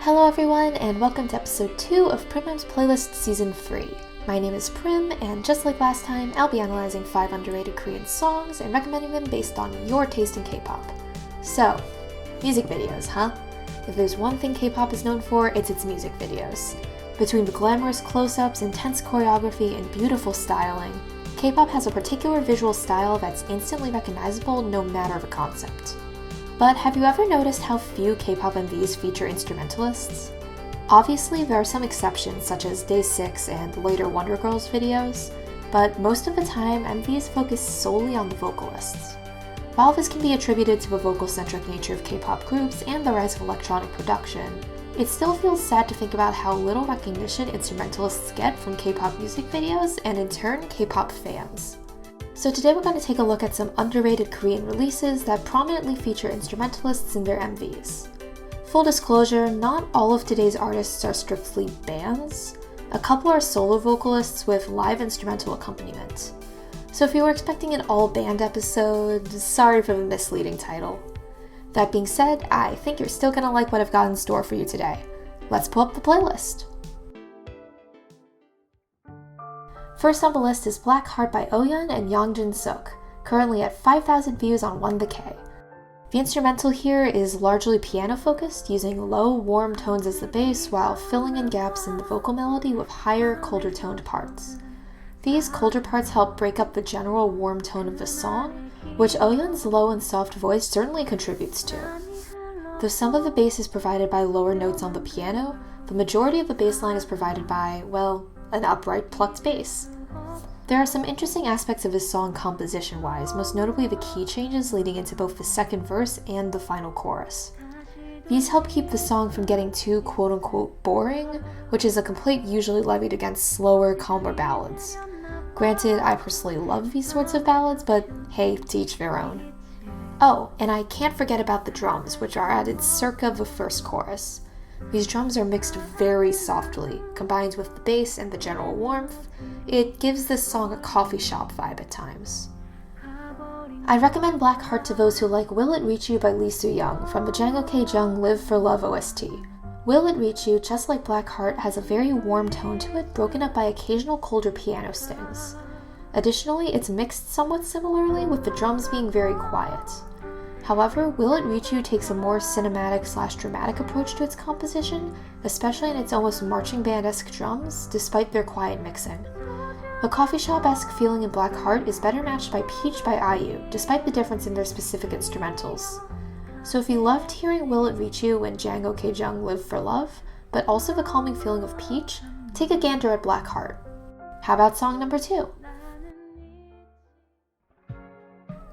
Hello everyone, and welcome to episode 2 of Prim's Playlist Season 3. My name is Prim, and just like last time, I'll be analyzing 5 underrated Korean songs and recommending them based on your taste in K-pop. So, music videos, huh? If there's one thing K-pop is known for, it's its music videos. Between the glamorous close-ups, intense choreography, and beautiful styling, K-pop has a particular visual style that's instantly recognizable no matter the concept. But have you ever noticed how few K-pop MVs feature instrumentalists? Obviously, there are some exceptions such as Day 6 and later Wonder Girls videos, but most of the time, MVs focus solely on the vocalists. While this can be attributed to the vocal-centric nature of K-pop groups and the rise of electronic production, it still feels sad to think about how little recognition instrumentalists get from K-pop music videos and in turn, K-pop fans. So today we're going to take a look at some underrated Korean releases that prominently feature instrumentalists in their MVs. Full disclosure, not all of today's artists are strictly bands. A couple are solo vocalists with live instrumental accompaniment. So if you were expecting an all-band episode, sorry for the misleading title. That being said, I think you're still going to like what I've got in store for you today. Let's pull up the playlist. First on the list is Black Heart by OYEON and Seok, currently at 5,000 views on 1TheK. The instrumental here is largely piano-focused, using low, warm tones as the bass while filling in gaps in the vocal melody with higher, colder-toned parts. These colder parts help break up the general warm tone of the song, which OYEON's low and soft voice certainly contributes to. Though some of the bass is provided by lower notes on the piano, the majority of the bass line is provided by, well, an upright plucked bass. There are some interesting aspects of this song composition-wise, most notably the key changes leading into both the second verse and the final chorus. These help keep the song from getting too quote-unquote boring, which is a complaint usually levied against slower, calmer ballads. Granted, I personally love these sorts of ballads, but hey, to each their own. Oh, and I can't forget about the drums, which are added circa the first chorus. These drums are mixed very softly, combined with the bass and the general warmth. It gives this song a coffee shop vibe at times. I recommend Black Heart to those who like Will It Reach You by Lee Soo-young from the Jang Ok-jung Live for Love OST. Will It Reach You, just like Black Heart, has a very warm tone to it, broken up by occasional colder piano stings. Additionally, it's mixed somewhat similarly, with the drums being very quiet. However, Will It Reach You takes a more cinematic/dramatic approach to its composition, especially in its almost marching band-esque drums, despite their quiet mixing. The coffee shop-esque feeling in Black Heart is better matched by Peach by IU, despite the difference in their specific instrumentals. So if you loved hearing Will It Reach You and Jang Ok-jung Live for Love, but also the calming feeling of Peach, take a gander at Black Heart. How about song number 2?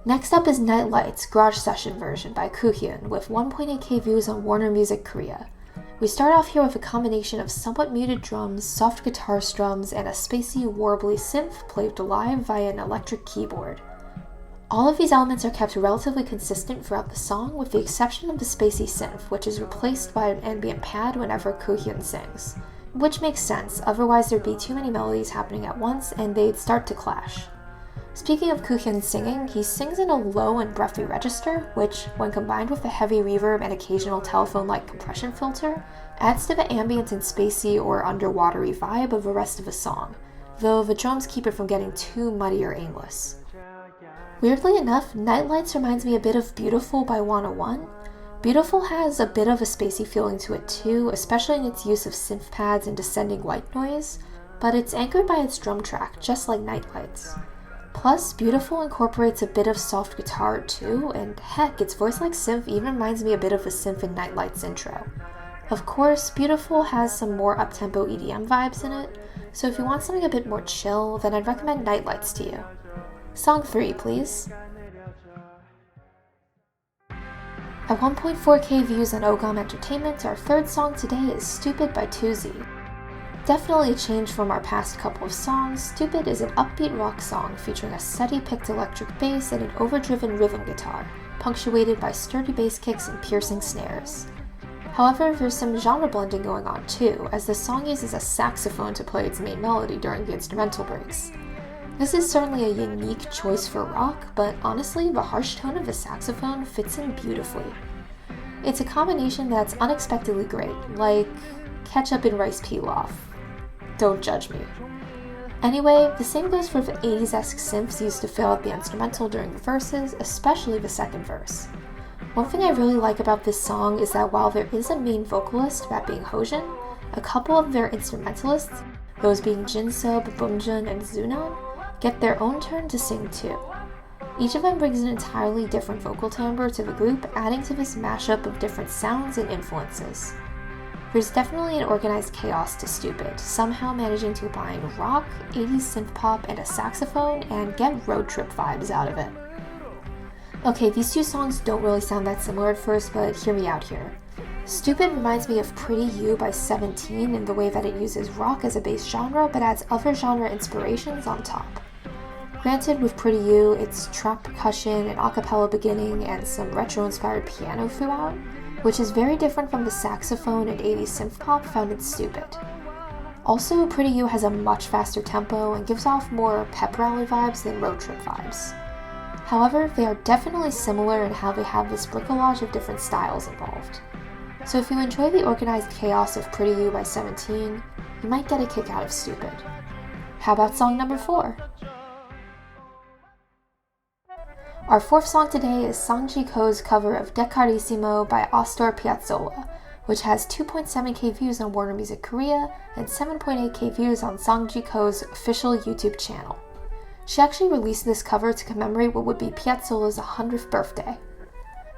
Next up is Night Lights Garage Session version by Kuhyun with 1.8K views on Warner Music Korea. We start off here with a combination of somewhat muted drums, soft guitar strums, and a spacey, warbly synth played live via an electric keyboard. All of these elements are kept relatively consistent throughout the song, with the exception of the spacey synth, which is replaced by an ambient pad whenever Kuhyun sings. Which makes sense, otherwise there'd be too many melodies happening at once and they'd start to clash. Speaking of Kuhyun singing, he sings in a low and breathy register, which, when combined with the heavy reverb and occasional telephone-like compression filter, adds to the ambient and spacey or underwatery vibe of the rest of the song, though the drums keep it from getting too muddy or aimless. Weirdly enough, Night Lights reminds me a bit of Beautiful by 101. Beautiful has a bit of a spacey feeling to it too, especially in its use of synth pads and descending white noise, but it's anchored by its drum track, just like Night Lights. Plus, Beautiful incorporates a bit of soft guitar too, and heck, its voice-like synth even reminds me a bit of the synth in Night Lights intro. Of course, Beautiful has some more up-tempo EDM vibes in it, so if you want something a bit more chill, then I'd recommend Night Lights to you. Song 3, please. At 1.4K views on Ogam Entertainment, our third song today is Stupid by 2Z. Definitely a change from our past couple of songs, Stupid is an upbeat rock song featuring a steady-picked electric bass and an overdriven rhythm guitar, punctuated by sturdy bass kicks and piercing snares. However, there's some genre blending going on too, as the song uses a saxophone to play its main melody during the instrumental breaks. This is certainly a unique choice for rock, but honestly, the harsh tone of the saxophone fits in beautifully. It's a combination that's unexpectedly great, like ketchup and rice pilaf. Don't judge me. Anyway, the same goes for the 80s-esque synths used to fill out the instrumental during the verses, especially the second verse. One thing I really like about this song is that while there is a main vocalist, that being Hojin, a couple of their instrumentalists, those being Jinsub, Bungjun, and Zunan, get their own turn to sing too. Each of them brings an entirely different vocal timbre to the group, adding to this mashup of different sounds and influences. There's definitely an organized chaos to Stupid, somehow managing to combine rock, 80s synth pop, and a saxophone, and get road trip vibes out of it. Okay, these two songs don't really sound that similar at first, but hear me out here. Stupid reminds me of Pretty You by 17 in the way that it uses rock as a base genre, but adds other genre inspirations on top. Granted, with Pretty You, it's trap percussion, an a cappella beginning, and some retro-inspired piano throughout, which is very different from the saxophone and 80s synth pop found in Stupid. Also, Pretty You has a much faster tempo and gives off more pep rally vibes than road trip vibes. However, they are definitely similar in how they have this bricolage of different styles involved. So if you enjoy the organized chaos of Pretty You by 17, you might get a kick out of Stupid. How about song number 4? Our fourth song today is Sangji Koh's cover of Decarissimo by Astor Piazzolla, which has 2.7k views on Warner Music Korea and 7.8k views on Sangji Koh's official YouTube channel. She actually released this cover to commemorate what would be Piazzolla's 100th birthday.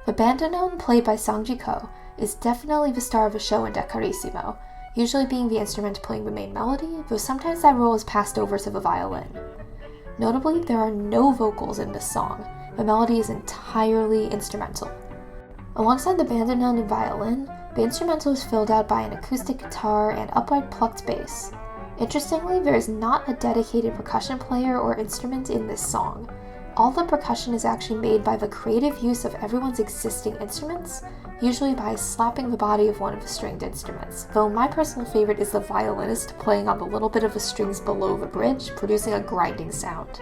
The bandoneon, played by Sangji Koh, is definitely the star of the show in Decarissimo, usually being the instrument playing the main melody, though sometimes that role is passed over to the violin. Notably, there are no vocals in this song. The melody is entirely instrumental. Alongside the bandoneon and violin, the instrumental is filled out by an acoustic guitar and upright plucked bass. Interestingly, there is not a dedicated percussion player or instrument in this song. All the percussion is actually made by the creative use of everyone's existing instruments, usually by slapping the body of one of the stringed instruments, though my personal favorite is the violinist playing on the little bit of the strings below the bridge, producing a grinding sound.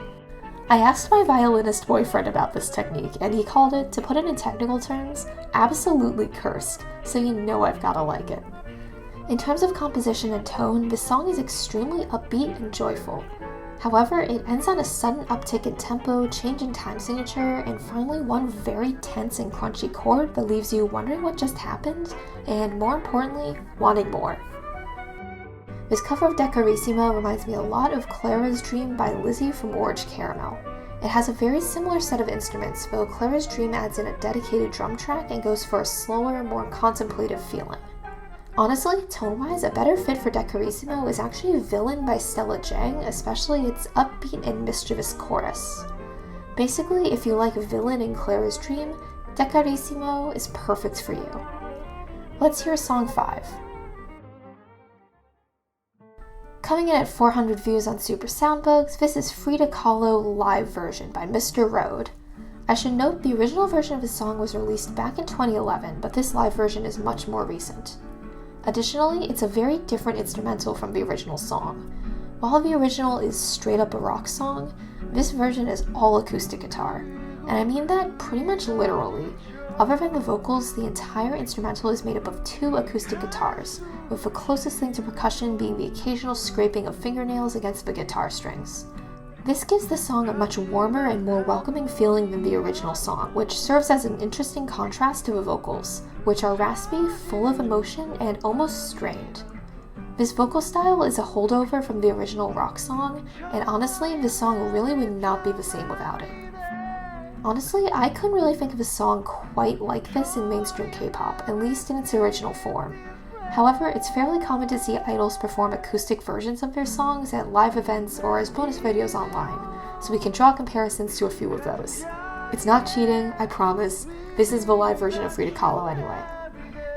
I asked my violinist boyfriend about this technique, and he called it, to put it in technical terms, absolutely cursed, so you know I've gotta like it. In terms of composition and tone, the song is extremely upbeat and joyful. However, it ends on a sudden uptick in tempo, change in time signature, and finally one very tense and crunchy chord that leaves you wondering what just happened, and more importantly, wanting more. This cover of Decarissimo reminds me a lot of Clara's Dream by Lizzie from Orange Caramel. It has a very similar set of instruments, though Clara's Dream adds in a dedicated drum track and goes for a slower, more contemplative feeling. Honestly, tone-wise, a better fit for Decarissimo is actually Villain by Stella Jang, especially its upbeat and mischievous chorus. Basically, if you like Villain and Clara's Dream, Decarissimo is perfect for you. Let's hear song 5. Coming in at 400 views on Super Soundbugs, this is Frida Kahlo live version by Mr.Road. I should note the original version of the song was released back in 2011, but this live version is much more recent. Additionally, it's a very different instrumental from the original song. While the original is straight up a rock song, this version is all acoustic guitar, and I mean that pretty much literally. Other than the vocals, the entire instrumental is made up of 2 acoustic guitars, with the closest thing to percussion being the occasional scraping of fingernails against the guitar strings. This gives the song a much warmer and more welcoming feeling than the original song, which serves as an interesting contrast to the vocals, which are raspy, full of emotion, and almost strained. This vocal style is a holdover from the original rock song, and honestly, this song really would not be the same without it. Honestly, I couldn't really think of a song quite like this in mainstream K-pop, at least in its original form. However, it's fairly common to see idols perform acoustic versions of their songs at live events or as bonus videos online, so we can draw comparisons to a few of those. It's not cheating, I promise. This is the live version of Frida Kahlo anyway.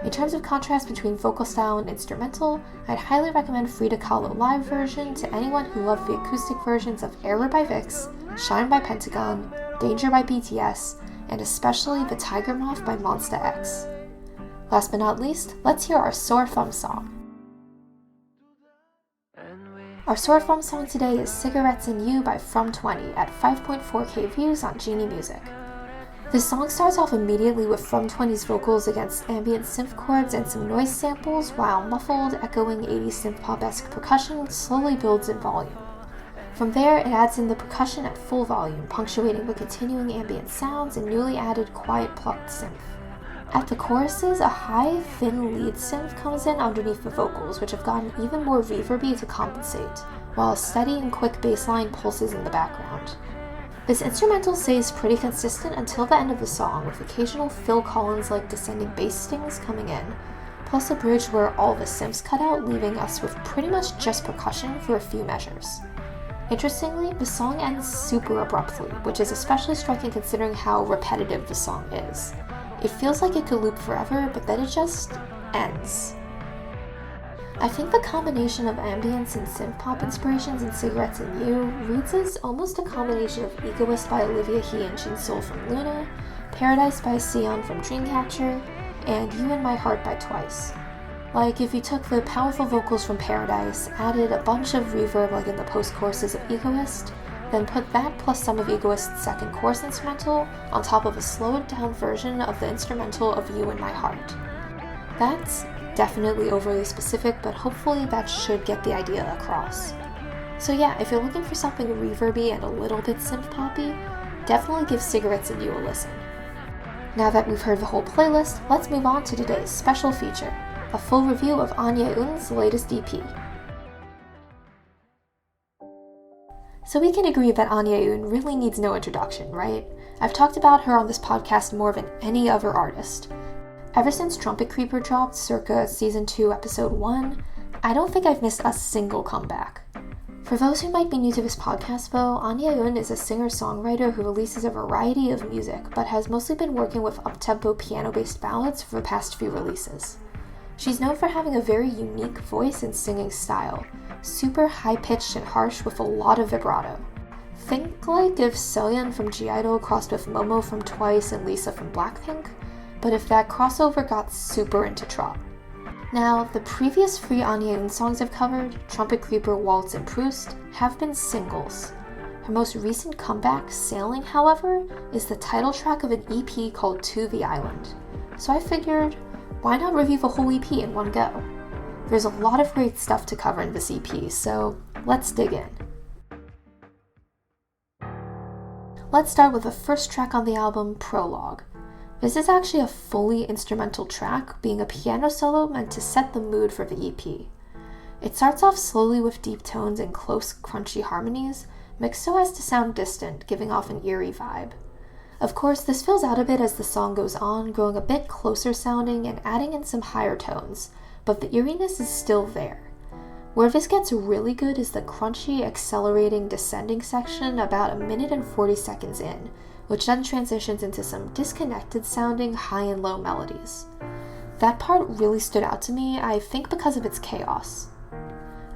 In terms of contrast between vocal style and instrumental, I'd highly recommend Frida Kahlo live version to anyone who loved the acoustic versions of Error by VIX, Shine by Pentagon, Danger by BTS, and especially the Tiger Moth by Monsta X. Last but not least, let's hear our Sore Thumb song. Our Sore Thumb song today is Cigarettes and You by From20 at 5.4k views on Genie Music. The song starts off immediately with From 20's vocals against ambient synth chords and some noise samples, while muffled, echoing 80s synth-pop-esque percussion slowly builds in volume. From there, it adds in the percussion at full volume, punctuating with continuing ambient sounds and newly added quiet plucked synth. At the choruses, a high, thin lead synth comes in underneath the vocals, which have gotten even more reverby to compensate, while a steady and quick bass line pulses in the background. This instrumental stays pretty consistent until the end of the song, with occasional Phil Collins-like descending bass stings coming in, plus a bridge where all the synths cut out, leaving us with pretty much just percussion for a few measures. Interestingly, the song ends super abruptly, which is especially striking considering how repetitive the song is. It feels like it could loop forever, but then it just ends. I think the combination of ambience and synth-pop inspirations in Cigarettes&you reads as almost a combination of Egoist by Olivia He and Jin Soul from Luna, Paradise by Seon from Dreamcatcher, and You in My Heart by Twice. Like if you took the powerful vocals from Paradise, added a bunch of reverb like in the post-choruses of Egoist, then put that plus some of Egoist's second chorus instrumental on top of a slowed-down version of the instrumental of You in My Heart. That's definitely overly specific, but hopefully that should get the idea across. So yeah, if you're looking for something reverby and a little bit synth-poppy, definitely give Cigarettes&you a listen. Now that we've heard the whole playlist, let's move on to today's special feature, a full review of Ahn Ye Eun's latest EP. So we can agree that Ahn Ye Eun really needs no introduction, right? I've talked about her on this podcast more than any other artist. Ever since Trumpet Creeper dropped circa Season 2, Episode 1, I don't think I've missed a single comeback. For those who might be new to this podcast though, Ahn Ye Eun is a singer-songwriter who releases a variety of music, but has mostly been working with up-tempo piano-based ballads for the past few releases. She's known for having a very unique voice and singing style, super high-pitched and harsh with a lot of vibrato. Think like if Seoyeon from G-Idol crossed with Momo from Twice and Lisa from Blackpink, but if that crossover got super into trot. Now, the previous 3 Ahn Ye Eun songs I've covered, Trumpet Creeper, Waltz, and Proust, have been singles. Her most recent comeback, Sailing, however, is the title track of an EP called To the Island. So I figured, why not review the whole EP in one go? There's a lot of great stuff to cover in this EP, so let's dig in. Let's start with the first track on the album, Prologue. This is actually a fully instrumental track, being a piano solo meant to set the mood for the EP. It starts off slowly with deep tones and close, crunchy harmonies, mixed so as to sound distant, giving off an eerie vibe. Of course, this fills out a bit as the song goes on, growing a bit closer sounding and adding in some higher tones, but the eeriness is still there. Where this gets really good is the crunchy, accelerating, descending section about 1 minute and 40 seconds in, which then transitions into some disconnected sounding high and low melodies. That part really stood out to me, I think because of its chaos.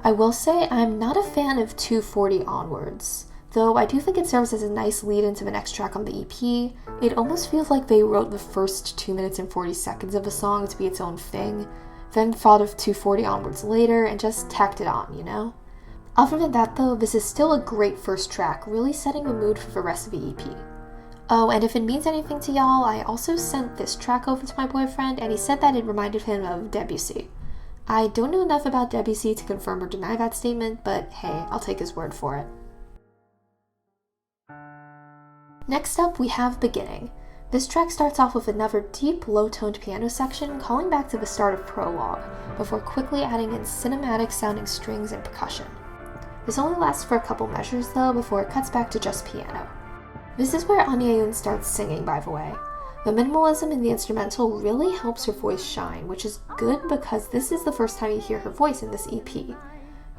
I will say I'm not a fan of 240 onwards, though I do think it serves as a nice lead into the next track on the EP. It almost feels like they wrote the first 2 minutes and 40 seconds of a song to be its own thing, then thought of 240 onwards later and just tacked it on, you know? Other than that though, this is still a great first track, really setting the mood for the rest of the EP. Oh, and if it means anything to y'all, I also sent this track over to my boyfriend, and he said that it reminded him of Debussy. I don't know enough about Debussy to confirm or deny that statement, but hey, I'll take his word for it. Next up, we have Beginning. This track starts off with another deep, low-toned piano section, calling back to the start of Prologue, before quickly adding in cinematic-sounding strings and percussion. This only lasts for a couple measures though, before it cuts back to just piano. This is where Ahn Ye Eun starts singing, by the way. The minimalism in the instrumental really helps her voice shine, which is good because this is the first time you hear her voice in this EP.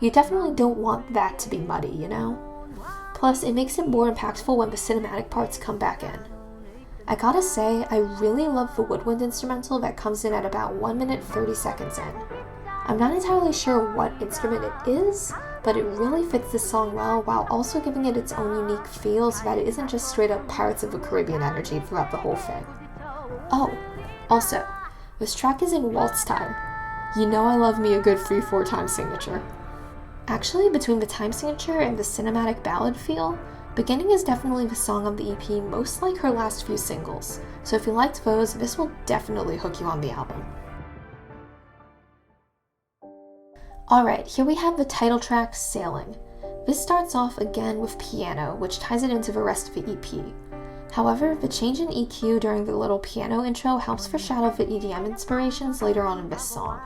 You definitely don't want that to be muddy, you know? Plus, it makes it more impactful when the cinematic parts come back in. I gotta say, I really love the woodwind instrumental that comes in at about 1 minute 30 seconds in. I'm not entirely sure what instrument it is, but it really fits this song well while also giving it its own unique feel so that it isn't just straight up Pirates of the Caribbean energy throughout the whole thing. Oh, also, this track is in waltz time. You know I love me a good 3/4 time signature. Actually, between the time signature and the cinematic ballad feel, Beginning is definitely the song on the EP most like her last few singles, so if you liked those, this will definitely hook you on the album. Alright, here we have the title track, Sailing. This starts off again with piano, which ties it into the rest of the EP. However, the change in EQ during the little piano intro helps foreshadow the EDM inspirations later on in this song.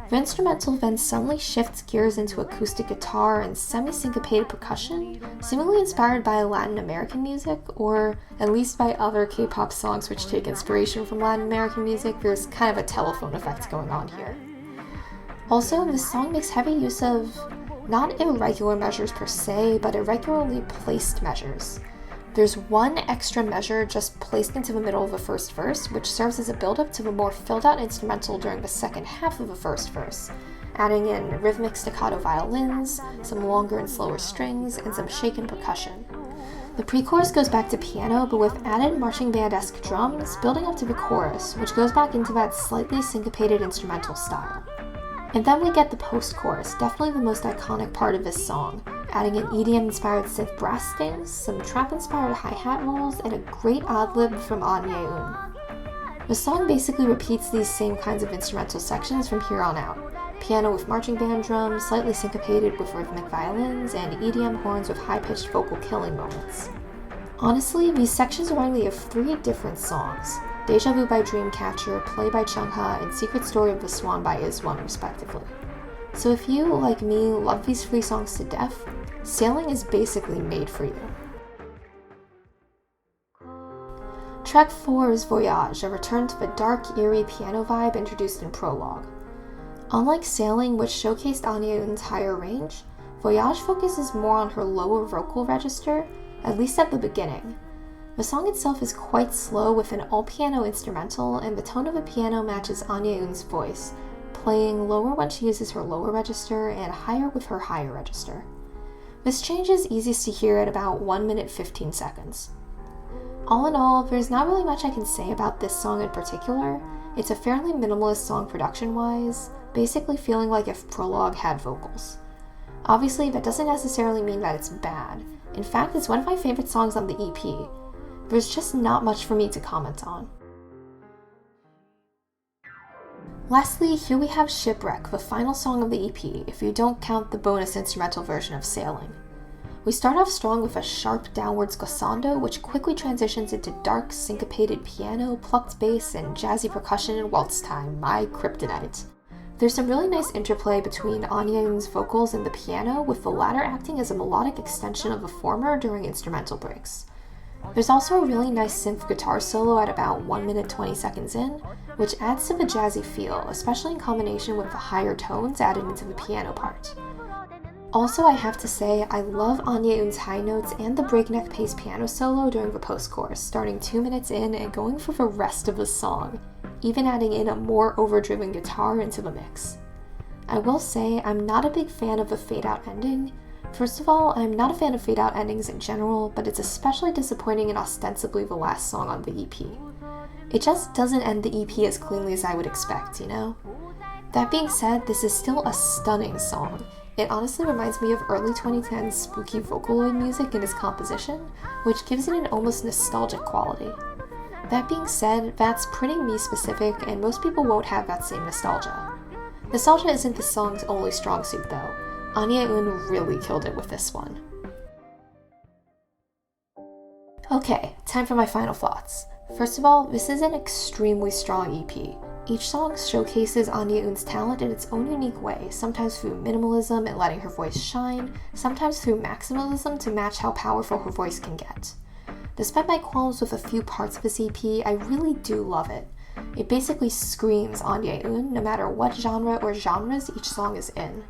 The instrumental then suddenly shifts gears into acoustic guitar and semi-syncopated percussion, seemingly inspired by Latin American music, or at least by other K-pop songs which take inspiration from Latin American music. There's kind of a telephone effect going on here. Also, this song makes heavy use of not irregular measures per se, but irregularly placed measures. There's one extra measure just placed into the middle of the first verse, which serves as a build-up to the more filled-out instrumental during the second half of the first verse, adding in rhythmic staccato violins, some longer and slower strings, and some shaken percussion. The pre-chorus goes back to piano, but with added marching band-esque drums, building up to the chorus, which goes back into that slightly syncopated instrumental style. And then we get the post-chorus, definitely the most iconic part of this song, adding in EDM-inspired synth brass stings, some trap-inspired hi-hat rolls, and a great ad-lib from Ahn Ye Eun. The song basically repeats these same kinds of instrumental sections from here on out. Piano with marching band drums, slightly syncopated with rhythmic violins, and EDM horns with high-pitched vocal killing moments. Honestly, these sections remind me of 3 different songs: Deja Vu by Dreamcatcher, Play by Chungha, and Secret Story of the Swan by IZ*ONE, respectively. So if you, like me, love these 3 songs to death, Sailing is basically made for you. Track 4 is Voyage, a return to the dark, eerie piano vibe introduced in Prologue. Unlike Sailing, which showcased Ahn Ye Eun's higher range, Voyage focuses more on her lower vocal register, at least at the beginning. The song itself is quite slow with an all-piano instrumental, and the tone of the piano matches Ahn Ye Eun's voice, playing lower when she uses her lower register and higher with her higher register. This change is easiest to hear at about 1 minute 15 seconds. All in all, there's not really much I can say about this song in particular. It's a fairly minimalist song production-wise, basically feeling like if Prologue had vocals. Obviously, that doesn't necessarily mean that it's bad. In fact, it's one of my favorite songs on the EP. There's just not much for me to comment on. Lastly, here we have Shipwreck, the final song of the EP, if you don't count the bonus instrumental version of Sailing. We start off strong with a sharp downwards glissando, which quickly transitions into dark, syncopated piano, plucked bass, and jazzy percussion in waltz time, my kryptonite. There's some really nice interplay between Ahn Ye Eun's vocals and the piano, with the latter acting as a melodic extension of the former during instrumental breaks. There's also a really nice synth guitar solo at about 1 minute 20 seconds in, which adds to the jazzy feel, especially in combination with the higher tones added into the piano part. Also, I have to say, I love Ahn Ye Eun's high notes and the breakneck pace piano solo during the post-chorus, starting 2 minutes in and going for the rest of the song, even adding in a more overdriven guitar into the mix. I will say, I'm not a big fan of the fade-out ending. First of all, I'm not a fan of fade-out endings in general, but it's especially disappointing in ostensibly the last song on the EP. It just doesn't end the EP as cleanly as I would expect, you know? That being said, this is still a stunning song. It honestly reminds me of early 2010s spooky Vocaloid music in its composition, which gives it an almost nostalgic quality. That being said, that's pretty me-specific, and most people won't have that same nostalgia. Nostalgia isn't the song's only strong suit, though. Ahn Ye Eun really killed it with this one. Okay, time for my final thoughts. First of all, this is an extremely strong EP. Each song showcases Ahn Ye Eun's talent in its own unique way, sometimes through minimalism and letting her voice shine, sometimes through maximalism to match how powerful her voice can get. Despite my qualms with a few parts of this EP, I really do love it. It basically screams Ahn Ye Eun, no matter what genre or genres each song is in.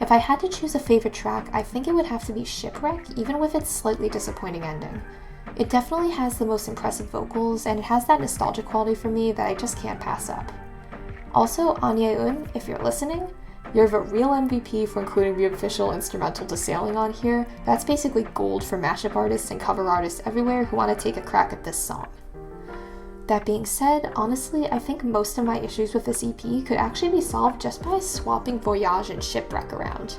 If I had to choose a favorite track, I think it would have to be Shipwreck, even with its slightly disappointing ending. It definitely has the most impressive vocals, and it has that nostalgic quality for me that I just can't pass up. Also, Ahn Ye Eun, if you're listening, you're the real MVP for including the official instrumental to Sailing on here. That's basically gold for mashup artists and cover artists everywhere who want to take a crack at this song. That being said, honestly, I think most of my issues with this EP could actually be solved just by swapping Voyage and Shipwreck around.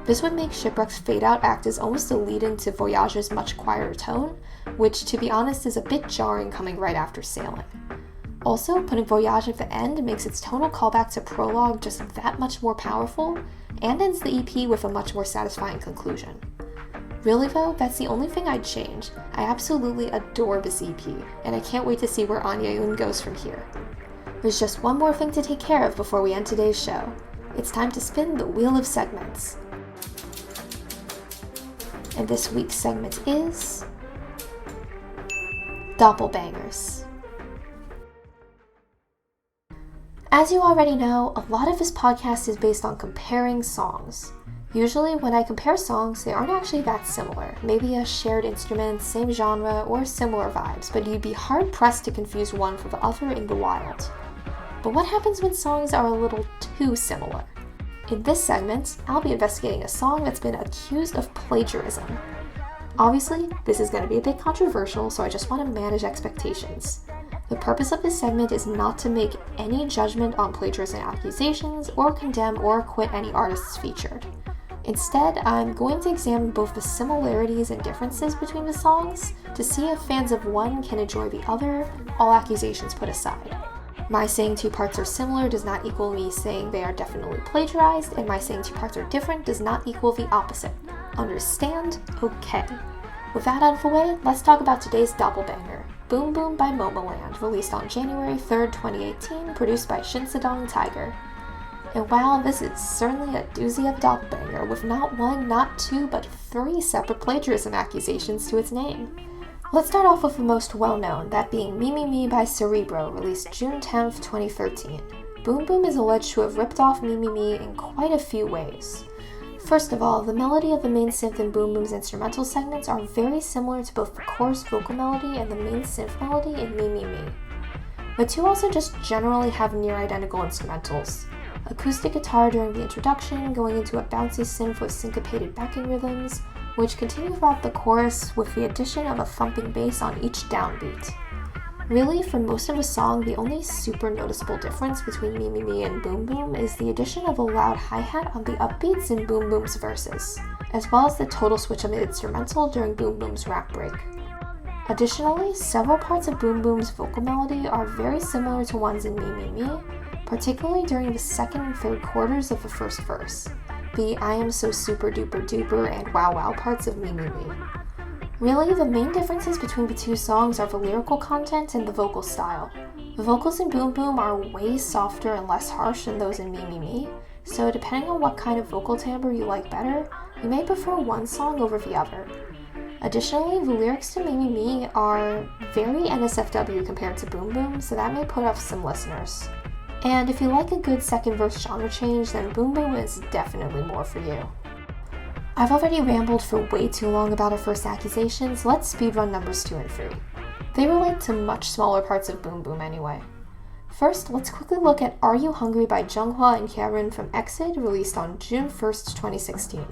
This would make Shipwreck's fade-out act as almost a lead-in to Voyage's much quieter tone, which, to be honest, is a bit jarring coming right after Sailing. Also, putting Voyage at the end makes its tonal callback to Prologue just that much more powerful, and ends the EP with a much more satisfying conclusion. Really though, that's the only thing I'd change. I absolutely adore this EP, and I can't wait to see where Ahn Ye Eun goes from here. There's just one more thing to take care of before we end today's show. It's time to spin the wheel of segments. And this week's segment is Doppelbangers. As you already know, a lot of this podcast is based on comparing songs. Usually, when I compare songs, they aren't actually that similar. Maybe a shared instrument, same genre, or similar vibes, but you'd be hard-pressed to confuse one for the other in the wild. But what happens when songs are a little too similar? In this segment, I'll be investigating a song that's been accused of plagiarism. Obviously, this is going to be a bit controversial, so I just want to manage expectations. The purpose of this segment is not to make any judgment on plagiarism accusations or condemn or acquit any artists featured. Instead, I'm going to examine both the similarities and differences between the songs to see if fans of one can enjoy the other, all accusations put aside. My saying two parts are similar does not equal me saying they are definitely plagiarized, and my saying two parts are different does not equal the opposite. Understand? Okay. With that out of the way, let's talk about today's doppelbanger, Boom Boom by Momoland, released on January 3rd, 2018, produced by Shinsadong Tiger. And wow, this is certainly a doozy of doppelbanger, with not one, not two, but three separate plagiarism accusations to its name. Let's start off with the most well-known, that being Me Me Me by Cerebro, released June 10th, 2013. Boom Boom is alleged to have ripped off Me Me Me in quite a few ways. First of all, the melody of the main synth and Boom Boom's instrumental segments are very similar to both the chorus vocal melody and the main synth melody in Me Me Me. The two also just generally have near-identical instrumentals. Acoustic guitar during the introduction, going into a bouncy synth with syncopated backing rhythms, which continue throughout the chorus with the addition of a thumping bass on each downbeat. Really, for most of the song, the only super noticeable difference between Me Me Me and Boom Boom is the addition of a loud hi-hat on the upbeats in Boom Boom's verses, as well as the total switch of the instrumental during Boom Boom's rap break. Additionally, several parts of Boom Boom's vocal melody are very similar to ones in Me Me Me, particularly during the second and third quarters of the first verse, the I am so super duper duper and wow wow parts of Me Me Me. Really, the main differences between the two songs are the lyrical content and the vocal style. The vocals in Boom Boom are way softer and less harsh than those in Me Me Me, so depending on what kind of vocal timbre you like better, you may prefer one song over the other. Additionally, the lyrics to Me Me Me are very NSFW compared to Boom Boom, so that may put off some listeners. And if you like a good second verse genre change, then Boom Boom is definitely more for you. I've already rambled for way too long about our first accusation, so let's speedrun numbers 2 and 3. They relate to much smaller parts of Boom Boom anyway. First, let's quickly look at Are You Hungry by Junghwa and Kyerin from EXID, released on June 1st, 2016.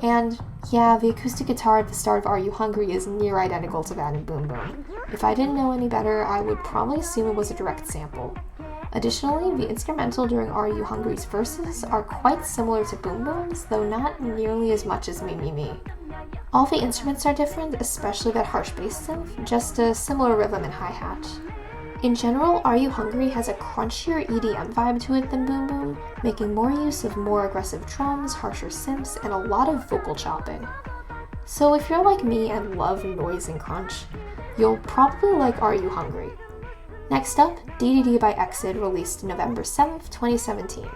And yeah, the acoustic guitar at the start of Are You Hungry is near identical to that in Boom Boom. If I didn't know any better, I would probably assume it was a direct sample. Additionally, the instrumental during Are You Hungry's verses are quite similar to Boom Boom's, though not nearly as much as Me Me Me. All the instruments are different, especially that harsh bass synth, just a similar rhythm and hi-hat. In general, Are You Hungry has a crunchier EDM vibe to it than Boom Boom, making more use of more aggressive drums, harsher synths, and a lot of vocal chopping. So if you're like me and love noise and crunch, you'll probably like Are You Hungry. Next up, DDD by EXID, released November 7th, 2017.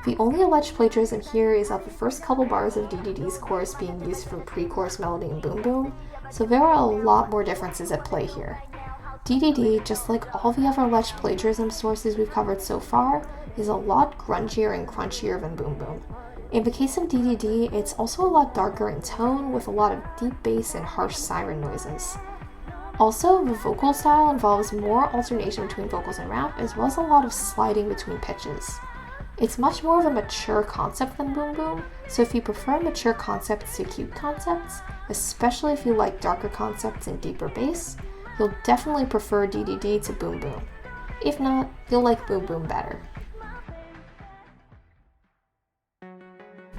The only alleged plagiarism here is of the first couple bars of DDD's chorus being used for pre-chorus melody in Boom Boom, so there are a lot more differences at play here. DDD, just like all the other alleged plagiarism sources we've covered so far, is a lot grungier and crunchier than Boom Boom. In the case of DDD, it's also a lot darker in tone, with a lot of deep bass and harsh siren noises. Also, the vocal style involves more alternation between vocals and rap, as well as a lot of sliding between pitches. It's much more of a mature concept than Boom Boom, so if you prefer mature concepts to cute concepts, especially if you like darker concepts and deeper bass, you'll definitely prefer DDD to Boom Boom. If not, you'll like Boom Boom better.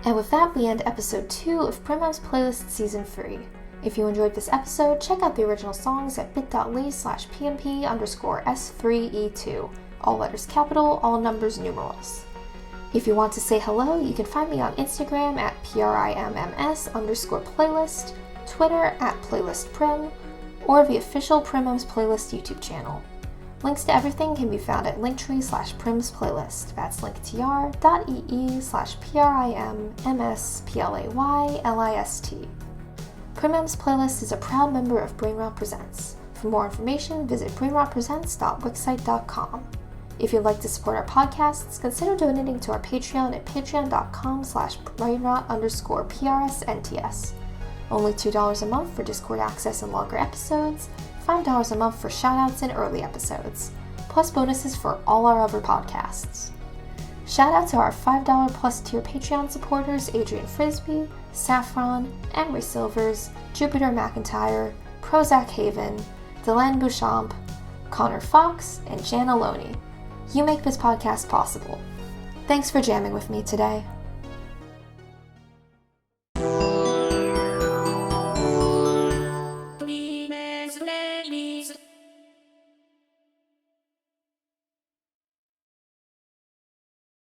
And with that, we end episode 2 of Prim's Playlist Season 3. If you enjoyed this episode, check out the original songs at bit.ly/PMP_S3E2. All letters capital, all numbers numerals. If you want to say hello, you can find me on Instagram at PRIMMS_playlist, Twitter at playlistprim, or the official Prim's Playlist YouTube channel. Links to everything can be found at linktree/Prim's Playlist. That's linktr.ee/PRIMMSPLAYLIST. Prim's Playlist is a proud member of Brainrot Presents. For more information, visit brainrotpresents.wixsite.com. If you'd like to support our podcasts, consider donating to our Patreon at patreon.com/brainrot_PRSNTS. Only $2 a month for Discord access and longer episodes, $5 a month for shoutouts and early episodes, plus bonuses for all our other podcasts. Shout out to our $5 plus tier Patreon supporters Adrian Frisbee, Saffron, Emery Silvers, Jupiter McIntyre, Prozac Haven, Delenn Bouchamp, Connor Fox, and Jan Aloni. You make this podcast possible. Thanks for jamming with me today.